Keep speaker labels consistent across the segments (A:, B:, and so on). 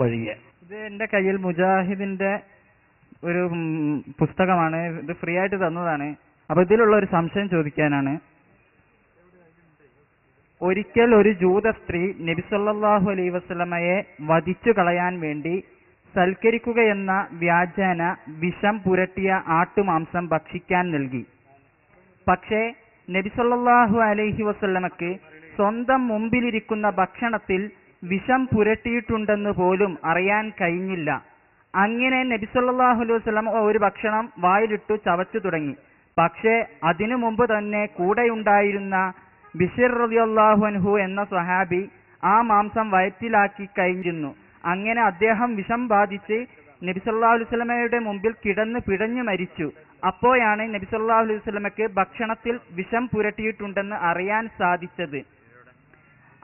A: വഴിയെ.
B: ഇത് എൻ്റെ കയ്യിൽ മുജാഹിദിന്റെ ഒരു പുസ്തകമാണ്. ഇത് ഫ്രീ ആയിട്ട് തന്നതാണ്. അപ്പൊ ഇതിലുള്ള ഒരു സംശയം ചോദിക്കാനാണ്. ഒരിക്കൽ ഒരു ജൂത സ്ത്രീ നബി സല്ലല്ലാഹു അലൈഹി വസല്ലമയെ വധിച്ചു കളയാൻ വേണ്ടി സൽക്കരിക്കുകയെന്ന വ്യാജേന വിഷം പുരട്ടിയ ആട്ടുമാംസം ഭക്ഷിക്കാൻ നൽകി. പക്ഷേ നബി സല്ലല്ലാഹു അലൈഹി വസല്ലമക്ക് സ്വന്തം മുമ്പിലിരിക്കുന്ന ഭക്ഷണത്തിൽ വിഷം പുരട്ടിയിട്ടുണ്ടെന്ന് പോലും അറിയാൻ കഴിഞ്ഞില്ല. അങ്ങനെ നബി സല്ലല്ലാഹു അലൈഹി വസല്ലം ഒരു ഭക്ഷണം വായിലിട്ടു ചവച്ചു തുടങ്ങി. പക്ഷേ അതിനു മുമ്പ് തന്നെ കൂടെയുണ്ടായിരുന്ന ബിശിർ റളിയല്ലാഹു അൻഹു എന്ന സ്വഹാബി ആ മാംസം വയറ്റിലാക്കി കഴിഞ്ഞിരുന്നു. അങ്ങനെ അദ്ദേഹം വിഷം ബാധിച്ച് നബി സല്ലല്ലാഹു അലൈഹി വസല്ലമയുടെ മുമ്പിൽ കിടന്ന് പിടഞ്ഞു മരിച്ചു. അപ്പോഴാണ് നബി സല്ലല്ലാഹു അലൈഹി വസല്ലമക്ക് ഭക്ഷണത്തിൽ വിഷം പുരട്ടിയിട്ടുണ്ടെന്ന് അറിയാൻ സാധിച്ചത്.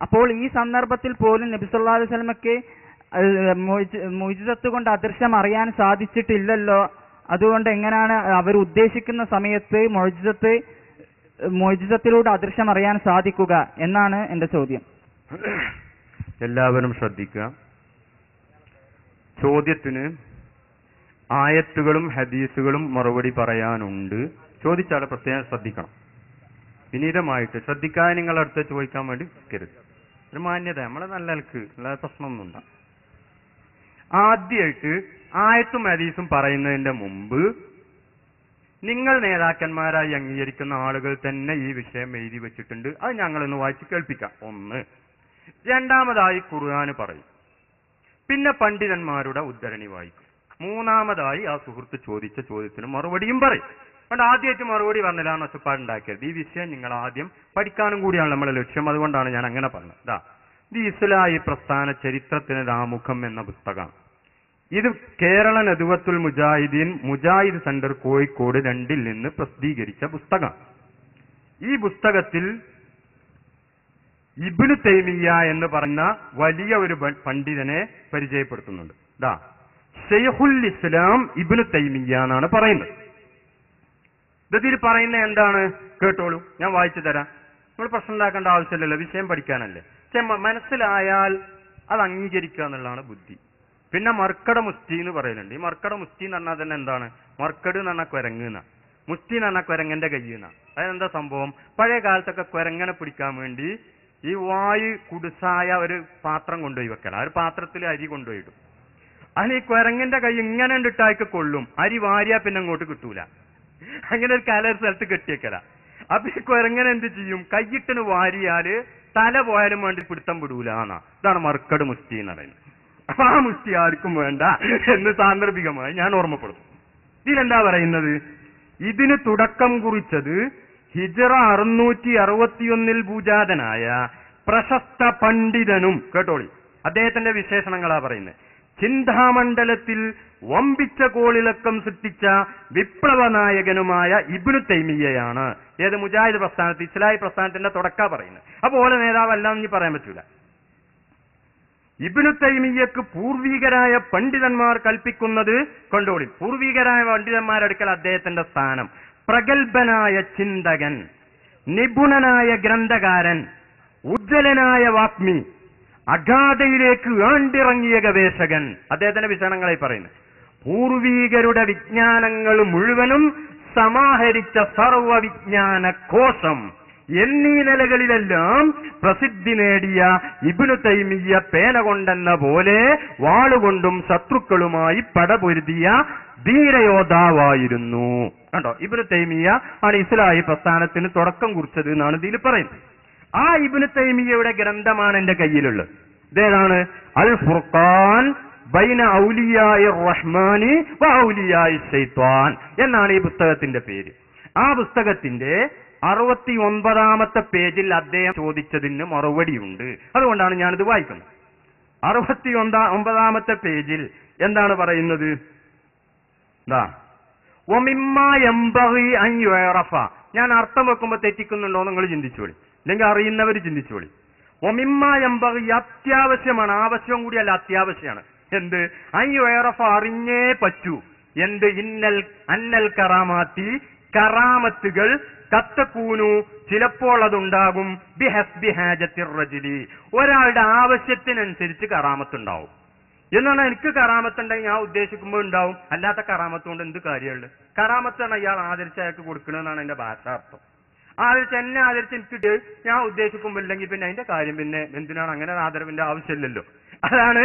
B: അപ്പോൾ ഈ സന്ദർഭത്തിൽ പോലും നബി സല്ലല്ലാഹു അലൈഹി വസല്ലമക്ക് മുഅ്ജിസത്ത് കൊണ്ട് അദൃശ്യം അറിയാൻ സാധിച്ചിട്ടില്ലല്ലോ. അതുകൊണ്ട് എങ്ങനെയാണ് അവർ ഉദ്ദേശിക്കുന്ന സമയത്ത് മുഅ്ജിസത്തിലൂടെ അദൃശ്യം അറിയാൻ സാധിക്കുക എന്നാണ് എന്റെ ചോദ്യം.
C: എല്ലാവരും ശ്രദ്ധിക്കുക. ചോദ്യത്തിന് ആയത്തുകളും ഹദീസുകളും മറുപടി പറയാനുണ്ട്. ചോദിച്ചാൽ പ്രത്യേകം ശ്രദ്ധിക്കണം. വിനീതമായിട്ട് ശ്രദ്ധിക്കാൻ നിങ്ങളുടെ അടുത്ത് ചോദിക്കാൻ വേണ്ടി നിൽക്കരുത്. ഒരു മാന്യത നമ്മളെ നല്ല നിലക്ക് അല്ലാതെ പ്രശ്നമൊന്നും ഉണ്ടാ. ആദ്യമായിട്ട് ആയത്തും ഹദീസും പറയുന്നതിന്റെ മുമ്പ് നിങ്ങൾ നേതാക്കന്മാരായി അംഗീകരിക്കുന്ന ആളുകൾ തന്നെ ഈ വിഷയം എഴുതി വെച്ചിട്ടുണ്ട്. അത് ഞങ്ങളൊന്ന് വായിച്ച് കേൾപ്പിക്കാം. ഒന്ന്. രണ്ടാമതായി ഖുർആന് പറയും. പിന്നെ പണ്ഡിതന്മാരുടെ ഉദ്ധരണി വായിക്കും. മൂന്നാമതായി ആ സുഹൃത്ത് ചോദിച്ച ചോദ്യത്തിന് മറുപടിയും പറയും. അതുകൊണ്ട് ആദ്യമായിട്ട് മറുപടി പറഞ്ഞില്ല എന്ന് ഒച്ചപ്പാടുണ്ടാക്കിയത്. ഈ വിഷയം നിങ്ങൾ ആദ്യം പഠിക്കാനും കൂടിയാണ് നമ്മുടെ ലക്ഷ്യം. അതുകൊണ്ടാണ് ഞാൻ അങ്ങനെ പറഞ്ഞത്. ഇത് ഇസ്ലാഹി പ്രസ്ഥാന ചരിത്രത്തിന് ആമുഖം എന്ന പുസ്തകമാണ്. ഇത് കേരള നദുവത്തുൽ മുജാഹിദീൻ മുജാഹിദ് സെന്റർ കോഴിക്കോട് 2 നിന്ന് പ്രസിദ്ധീകരിച്ച പുസ്തകം. ഈ പുസ്തകത്തിൽ ഇബ്നു തൈമിയ്യ എന്ന് പറഞ്ഞ വലിയ ഒരു പണ്ഡിതനെ പരിചയപ്പെടുത്തുന്നുണ്ട്. ശൈഖുൽ ഇസ്ലാം ഇബ്നു തൈമിയ്യ എന്നാണ് പറയുന്നത്. ഇതിൽ പറയുന്ന എന്താണ് കേട്ടോളൂ, ഞാൻ വായിച്ചു തരാം. നമ്മൾ പ്രശ്നം ഉണ്ടാക്കേണ്ട ആവശ്യമില്ലല്ലോ, വിഷയം പഠിക്കാനല്ലേ. പക്ഷെ മനസ്സിലായാൽ അത് അംഗീകരിക്കുക എന്നുള്ളതാണ് ബുദ്ധി. പിന്നെ മർക്കട മുസ്തി എന്ന് പറയുന്നുണ്ട്. ഈ മർക്കട മുസ്തി എന്ന് പറഞ്ഞാൽ തന്നെ എന്താണ്? മർക്കട് എന്ന് പറഞ്ഞാൽ കുരങ്ങുന്ന, മുസ്തി എന്ന് പറഞ്ഞാൽ കുരങ്ങന്റെ കയ്യുന്ന. അതെന്താ സംഭവം? പഴയ കാലത്തൊക്കെ കുരങ്ങനെ പിടിക്കാൻ വേണ്ടി ഈ വായു കുടുസായ ഒരു പാത്രം കൊണ്ടുപോയി വെക്കണം. ആ ഒരു പാത്രത്തിൽ അരി കൊണ്ടുപോയിടും. അതിന് ഈ കുരങ്ങന്റെ കൈ ഇങ്ങനെ ഇട്ടായിക്ക് കൊള്ളും. അരി വാരിയാ പിന്നെ അങ്ങോട്ട് കിട്ടൂല. അങ്ങനെ ഒരു കാല സ്ഥലത്ത് കെട്ടിയേക്കല. അപ്പൊ ഈ കുരങ്ങനെ എന്ത് ചെയ്യും? കയ്യിട്ടിന് വാരിയാല് തല പോയാലും വേണ്ടി പിടുത്തം വിടൂല എന്നാ. ഇതാണ് മർക്കട് മുസ്തി എന്ന് പറയുന്നത്. അപ്പൊ ആ മുസ്തി ആർക്കും വേണ്ട എന്ന് സാന്ദർഭികമായി ഞാൻ ഓർമ്മപ്പെടുത്തും. ഇതിലെന്താ പറയുന്നത്? ഇതിന് തുടക്കം കുറിച്ചത് ഹിജ്റ 661 ഭൂജാതനായ പ്രശസ്ത പണ്ഡിതനും, കേട്ടോളി, അദ്ദേഹത്തിന്റെ വിശേഷണങ്ങളാ പറയുന്നത്, ചിന്താമണ്ഡലത്തിൽ വമ്പിച്ച കോളിളക്കം സൃഷ്ടിച്ച വിപ്ലവ നായകനുമായ ഇബ്നു തൈമിയ്യയാണ്. ഏത് മുജാഹിദ് പ്രസ്ഥാനത്ത്, ഇസ്ലാഹി പ്രസ്ഥാനത്തിന്റെ തുടക്ക പറയുന്നത്. അപ്പൊ ഓല നേതാവല്ല എന്ന് പറയാൻ പറ്റൂല. ഇബ്നു തൈമിയ്യക്ക് പൂർവികരായ പണ്ഡിതന്മാർ കൽപ്പിക്കുന്നത് കൊണ്ടോളി. പൂർവികരായ പണ്ഡിതന്മാരെടുക്കൽ അദ്ദേഹത്തിന്റെ സ്ഥാനം. പ്രഗത്ഭനായ ചിന്തകൻ, നിപുണനായ ഗ്രന്ഥകാരൻ, ഉജ്ജ്വലനായ വാഗ്മി, അഗാധയിലേക്ക് ആണ്ടിറങ്ങിയ ഗവേഷകൻ. അദ്ദേഹത്തിന്റെ വിശേഷണങ്ങളായി പറയുന്നത്. പൂർവീകരുടെ വിജ്ഞാനങ്ങൾ മുഴുവനും സമാഹരിച്ച സർവവിജ്ഞാന കോശം എന്നീ നിലകളിലെല്ലാം പ്രസിദ്ധി നേടിയ ഇബ്നു തൈമിയ്യ പേന കൊണ്ടെന്ന പോലെ വാളുകൊണ്ടും ശത്രുക്കളുമായി പടപൊരുതിയ ധീരയോദ്ധാവായിരുന്നു. കണ്ടോ, ഇബ്നു തൈമിയ്യ ആണ് ഇസ്ലാഹി പ്രസ്ഥാനത്തിന് തുടക്കം കുറിച്ചത് എന്നാണ് ഇതിൽ പറയുന്നത്. ആ ഇബ്നു തൈമിയ്യയുടെ ഗ്രന്ഥമാണ് എന്റെ കയ്യിലുള്ളത്. ഇതേതാണ്? അൽ ഫുർഖാൻ ബൈന ഔലിയായി റഹ്മാനി വ ഔലിയായി ശൈത്വാൻ എന്നാണ് ഈ പുസ്തകത്തിന്റെ പേര്. ആ പുസ്തകത്തിന്റെ 69ാമത്തെ പേജിൽ അദ്ദേഹം ചോദിച്ചതിന് മറുപടിയുണ്ട്. അതുകൊണ്ടാണ് ഞാനിത് വായിക്കുന്നത്. 69ാമത്തെ പേജിൽ എന്താണ് പറയുന്നത്? ഞാൻ അർത്ഥം വെക്കുമ്പോ തെറ്റിക്കുന്നുണ്ടോ നിങ്ങൾ ചിന്തിച്ചോളി, അല്ലെങ്കിൽ അറിയുന്നവർ ചിന്തിച്ചോളി. ഒമിമ്മ എമ്പകി അത്യാവശ്യമാണ്, ആവശ്യം കൂടിയല്ല, അത്യാവശ്യമാണ്. എന്ത്? അയ്യുറഫ അറിഞ്ഞേ പറ്റൂ. എന്ത്? അന്നൽ കറാമാത്തി, കറാമത്തുകൾ കത്തക്കൂനു ചിലപ്പോൾ അതുണ്ടാകും ബിഹസ്ബി ഹാജത്തിർ റജുലി, ഒരാളുടെ ആവശ്യത്തിനനുസരിച്ച് കറാമത്തുണ്ടാവും. എന്ന് പറഞ്ഞാൽ എനിക്ക് കറാമത്തുണ്ടെങ്കിൽ ഞാൻ ഉദ്ദേശിക്കുമ്പോൾ ഉണ്ടാവും, അല്ലാത്ത കറാമത്ത് കൊണ്ട് എന്ത് കാര്യമുള്ളത്? കറാമത്താണ് ഇയാൾ ആദരിച്ച് അയാൾക്ക് കൊടുക്കണമെന്നാണ് എന്റെ ഭാഷാർത്ഥം. ആദരിച്ച് എന്നെ ആദരിച്ച് എനിക്ക് ഞാൻ ഉദ്ദേശിക്കുമ്പോൾ ഇല്ലെങ്കിൽ പിന്നെ അതിന്റെ കാര്യം പിന്നെ എന്തിനാണ്? അങ്ങനെ ആദരവിന്റെ ആവശ്യമില്ലല്ലോ. അതാണ്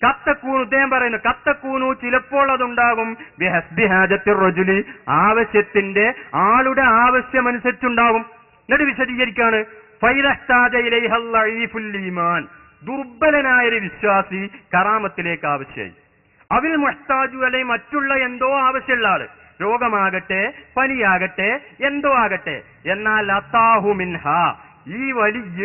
C: കത്തക്കൂണു അദ്ദേഹം പറയുന്നത്. കത്തക്കൂണു ചിലപ്പോൾ അതുണ്ടാകും റജുലി ആവശ്യത്തിന്റെ ആളുടെ ആവശ്യമനുസരിച്ചുണ്ടാകും. എന്നിട്ട് വിശദീകരിക്കാണ് ഈമാൻ ദുർബലനായൊരു വിശ്വാസി കറാമത്തിലേക്ക് ആവശ്യമായി. അവിൽ മുഹ്താജു അല്ലെ മറ്റുള്ള എന്തോ ആവശ്യമുള്ള ആള്, രോഗമാകട്ടെ പനിയാകട്ടെ എന്തോ ആകട്ടെ, എന്നാൽ അത്താഹു മിൻഹ ഈ വലിയ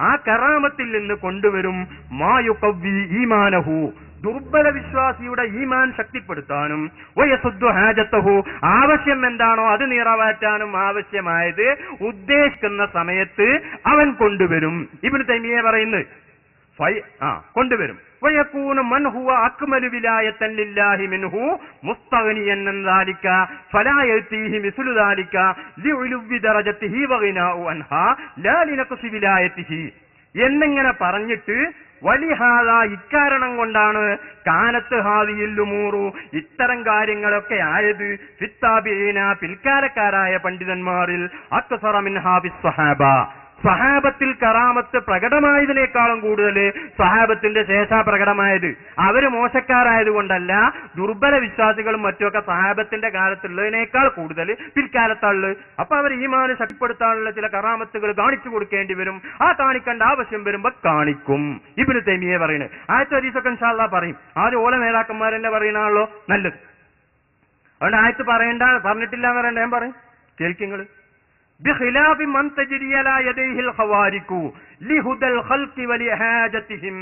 C: ആ കറാമത്തിൽ നിന്ന് കൊണ്ടുവരും മായുഖവ്വി ഈമാനഹു ദുർബല വിശ്വാസിയുടെ ഈമാൻ ശക്തിപ്പെടുത്താനും വയസുദ്ദു ഹാജത്തഹു ആവശ്യം എന്താണോ അത് നിറവേറ്റാനും ആവശ്യമായത് ഉദ്ദേശിക്കുന്ന സമയത്ത് അവൻ കൊണ്ടുവരും. ഇബ്നു തൈമിയ്യ പറയുന്നു കൊണ്ടുവരും. വയകൂനു മൻ ഹുവ അക്മലു വിലായതൻ ലില്ലാഹി മിൻഹു മുസ്തഗ്നിയൻ അൻ ദാലിക ഫലാ യതീഹി മിസ്ലു ദാലിക ലിഉലുവി ദറജതിഹി വഗിനാഉ അൻഹാ ലാ ലിനഖ്സി വിലായതിഹി എന്നിങ്ങനെ പറഞ്ഞിട്ട് വലിഹാദ ഇക്കാരണം കൊണ്ടാണ് കാനത്ത് ഹാദിയിൽ ഉമൂറു ഇത്തരം കാര്യങ്ങളൊക്കെ ആയത് ഫിത്താബീന പിൽക്കാലക്കാരായ പണ്ഡിതന്മാരിൽ അക്സറ മിൻഹാ ഫിസ്സഹാബ സ്വഹാബത്തിൽ കറാമത്ത് പ്രകടമായതിനേക്കാളും കൂടുതൽ സ്വഹാബത്തിന്റെ ശേഷ പ്രകടമായത്. അവര് മോശക്കാരായതുകൊണ്ടല്ല, ദുർബല വിശ്വാസികളും മറ്റുമൊക്കെ സ്വഹാബത്തിന്റെ കാലത്തുള്ളതിനേക്കാൾ കൂടുതൽ പിൽക്കാലത്തുള്ളത്. അപ്പൊ അവർ ഈമാന് ശക്തിപ്പെടുത്താനുള്ള ചില കറാമത്തുകൾ കാണിച്ചു കൊടുക്കേണ്ടി വരും. ആ കാണിക്കേണ്ട ആവശ്യം വരുമ്പോ കാണിക്കും. ഇബ്നു തൈമിയ്യ പറയുന്നത് ആയത്ത് ഹദീസൊക്കെ ഇൻഷാ അല്ലാഹ് പറയും. ആദ്യം ഓല നേതാക്കന്മാരെന്നെ പറയുന്നതാണല്ലോ നല്ലത്. അതുകൊണ്ട് ആയത്ത് പറഞ്ഞിട്ടില്ല എന്ന് പറയണ്ട, ഞാൻ പറയും കേൾക്കിങ്ങള്. ബിഖിലാഫി മൻ തജ്രി അലാ യദൈഹിൽ ഖവാരിഖു ലിഹുദൽ ഖൽഖി വലിഹാജതിഹിം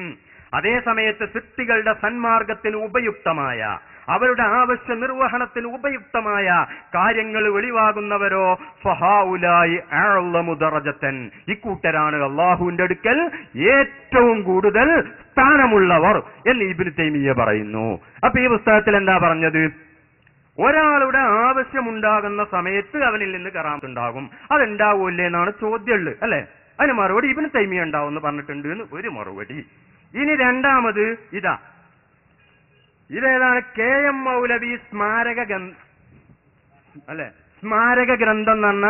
C: അതേ സമയത്ത് സൃഷ്ടികളുടെ സന്മാർഗത്തിന് ഉപയുക്തമായ അവരുടെ ആവശ്യ നിർവഹണത്തിന് ഉപയുക്തമായ കാര്യങ്ങൾ വെളിവാകുന്നവരോ ഫഹാഉലായി അഅ്ലമു ദറജതൻ ഇക്കൂട്ടരാണ് അല്ലാഹുവിന്റെ അടുക്കൽ ഏറ്റവും കൂടുതൽ സ്ഥാനമുള്ളവർ എന്ന് ഇബ്നു തൈമിയ്യ പറയുന്നു. അപ്പൊ ഈ പുസ്തകത്തിൽ എന്താ പറഞ്ഞത്? ഒരാളുടെ ആവശ്യമുണ്ടാകുന്ന സമയത്ത് അവനിൽ നിന്ന് കറാമത്ത് ഉണ്ടാകും. അതുണ്ടാവൂല്ലേ എന്നാണ് ചോദ്യമുള്ളത്, അല്ലെ? അതിന് മറുപടി ഇബ്നു തൈമിയ്യ ഉണ്ടാവും എന്ന് പറഞ്ഞിട്ടുണ്ട് എന്ന് ഒരു മറുപടി. ഇനി രണ്ടാമത് ഇതേതാണ് KM മൗലവി സ്മാരക ഗ്രന്ഥം എന്ന് പറഞ്ഞ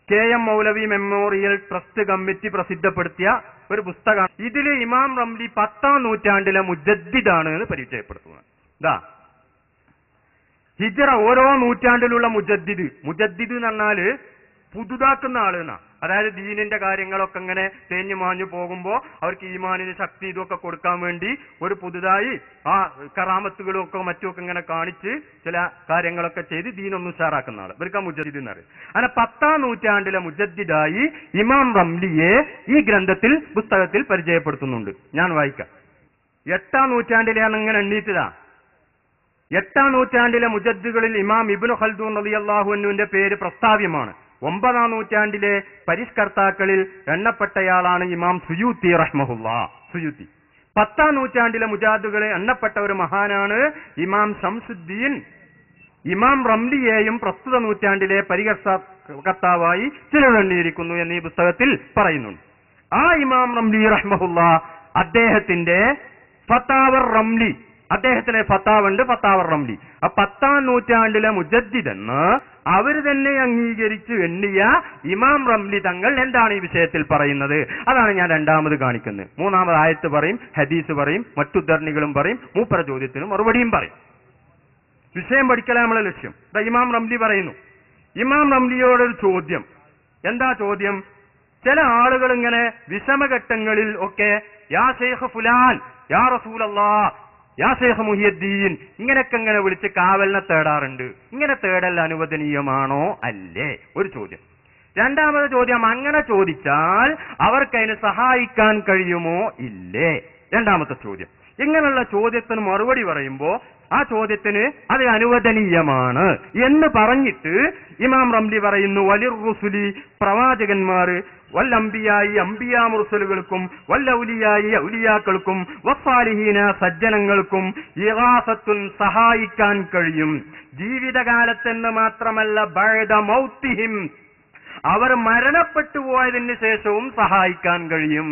C: KM മൗലവി മെമ്മോറിയൽ ട്രസ്റ്റ് കമ്മിറ്റി പ്രസിദ്ധപ്പെടുത്തിയ ഒരു പുസ്തകമാണ്. ഇതില് ഇമാം റംലി 10ാം നൂറ്റാണ്ടിലെ മുജദ്ദിദാണ് എന്ന് പരിചയപ്പെടുത്തുന്നത്. ഹിജ്റ ഓരോ നൂറ്റാണ്ടിലുള്ള മുജദ്ദിദ് എന്ന് പറഞ്ഞാല് പുതുതാക്കുന്ന ആളെന്നാ. അതായത് ദീനിന്റെ കാര്യങ്ങളൊക്കെ ഇങ്ങനെ തേഞ്ഞു മാഞ്ഞു പോകുമ്പോ അവർക്ക് ഈമാനിന് ശക്തി ഇതൊക്കെ കൊടുക്കാൻ വേണ്ടി ഒരു പുതുതായി ആ കറാമത്തുകളും ഒക്കെ മറ്റുമൊക്കെ ഇങ്ങനെ കാണിച്ച് ചില കാര്യങ്ങളൊക്കെ ചെയ്ത് ദീനൊന്ന് ഉഷാറാക്കുന്ന ആള് ഇവർക്ക് മുജദ്ദിദ് എന്ന് പറയും. അങ്ങനെ 10ാം നൂറ്റാണ്ടിലെ മുജദ്ദിദായി ഇമാം റംലിയെ ഈ പുസ്തകത്തിൽ പരിചയപ്പെടുത്തുന്നുണ്ട്. ഞാൻ വായിക്കാം. 8ാം നൂറ്റാണ്ടിലെയാണ് ഇങ്ങനെ എണ്ണീറ്റതാ. 8ാം നൂറ്റാണ്ടിലെ മുജദ്ദികളിൽ ഇമാം ഇബ്നു ഖൽദൂൻ റളിയല്ലാഹു അൻഹുവിന്റെ പേര് പ്രസ്താവ്യമാണ്. 9ാം നൂറ്റാണ്ടിലെ പരിഷ്കർത്താക്കളിൽ എണ്ണപ്പെട്ടയാളാണ് ഇമാം സുയൂത്തി റഹ്മഹുല്ലാഹ്. 10ാം നൂറ്റാണ്ടിലെ മുജദ്ദികളെ എണ്ണപ്പെട്ട ഒരു മഹാനാണ് ഇമാം ശംസുദ്ദീൻ. ഇമാം റംലിയെയും പ്രസ്തുത നൂറ്റാണ്ടിലെ പരിഷ്കർത്താവായി ചിലരെണ്ണിയിരിക്കുന്നു എന്ന് ഈ പുസ്തകത്തിൽ പറയുന്നുണ്ട്. ആ ഇമാം റംലി റഹ്മഹുല്ലാഹ് അദ്ദേഹത്തിന്റെ ഫതാവർ റംലി, അദ്ദേഹത്തിന് ഫത്താവുണ്ട്, ഫത്താവർ റംലി. 10ാം നൂറ്റാണ്ടിലെ മുജദ്ദിദെന്ന് അവർ തന്നെ അംഗീകരിച്ച് എണ്ണിയ ഇമാം റംലി തങ്ങൾ എന്താണ് ഈ വിഷയത്തിൽ പറയുന്നത്? അതാണ് ഞാൻ രണ്ടാമത് കാണിക്കുന്നത്. 3ാമത് ആയത്ത് പറയും, ഹദീസ് പറയും, മറ്റുദ്ധരണികളും പറയും, മൂപ്പര ചോദ്യത്തിനും മറുപടിയും പറയും. വിഷയം പഠിക്കലാണ് നമ്മളെ ലക്ഷ്യം. ഇമാം റംലി പറയുന്നു. ഇമാം റംലിയോടൊരു ചോദ്യം. എന്താ ചോദ്യം? ചില ആളുകൾ ഇങ്ങനെ വിഷമഘട്ടങ്ങളിൽ ഒക്കെ യാ ശൈഖ് ഫുലാൻ, യാ റസൂലല്ലാഹ്, യാ ശൈഖ് മുഹിയുദ്ദീൻ ഇങ്ങനെയൊക്കെ ഇങ്ങനെ വിളിച്ച് കാവലിനെ തേടാറുണ്ട്. ഇങ്ങനെ തേടൽ അനുവദനീയമാണോ അല്ലേ? ഒരു ചോദ്യം. രണ്ടാമത് ചോദ്യം, അങ്ങനെ ചോദിച്ചാൽ അവർക്കതിന് സഹായിക്കാൻ കഴിയുമോ ഇല്ലേ? രണ്ടാമത്തെ ചോദ്യം. ഇങ്ങനെയുള്ള ചോദ്യത്തിന് മറുപടി പറയുമ്പോ ആ ചോദ്യത്തിന് അത് അനുവദനീയമാണ് എന്ന് പറഞ്ഞിട്ട് ഇമാം റംലി പറയുന്നു, വലിർ റുസുലി പ്രവാചകന്മാര്, വല്ലംബിയായി അംബിയാ മുർസലുകൾക്കും, വല്ലൗലിയായി ഔലിയാക്കൾക്കും, വസ്സാലിഹീന സജ്ജനങ്ങൾക്കും ഇഗാസത്തുൻ സഹായിക്കാൻ കഴിയും. ജീവിതകാലത്തെന്ന് മാത്രമല്ല ബഅദ മൗതിഹിം അവർ മരണപ്പെട്ടു പോയതിന് ശേഷവും സഹായിക്കാൻ കഴിയും.